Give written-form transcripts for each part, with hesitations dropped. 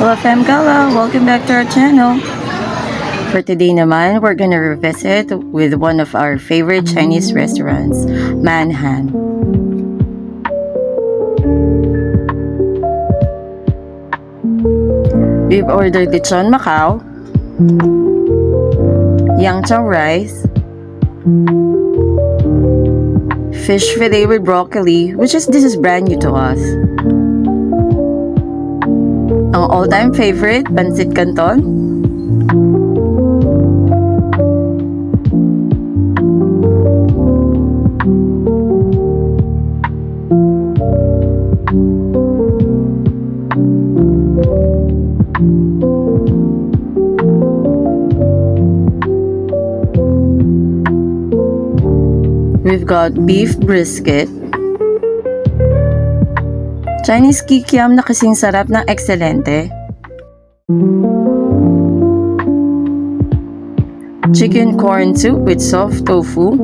Hello fam Gala, welcome back to our channel. For today naman, we're gonna revisit with one of our favorite Chinese restaurants, Manhan. We've ordered lechon Macau, yang chow rice, fish fillet with broccoli, this is brand new to us. Ang all-time favorite, pancit canton. We've got beef brisket, Chinese kikiam na kasing sarap ng ekselente, chicken corn soup with soft tofu,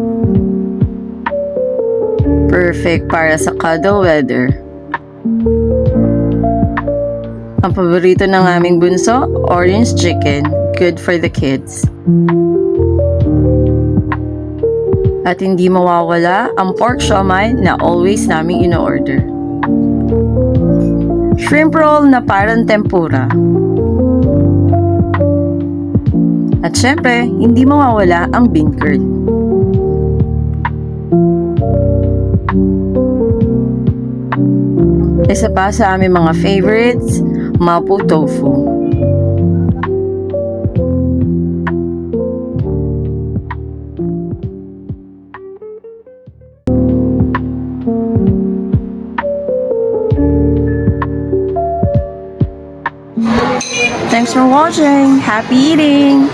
perfect para sa cuddle weather. Ang paborito ng aming bunso, orange chicken, good for the kids. At hindi mawawala ang pork siomai na always naming ino-order. Shrimp roll na parang tempura. At syempre, hindi mawawala ang bean curd. Isa pa sa aming mga favorites, mapo tofu. Thanks for watching. Happy eating!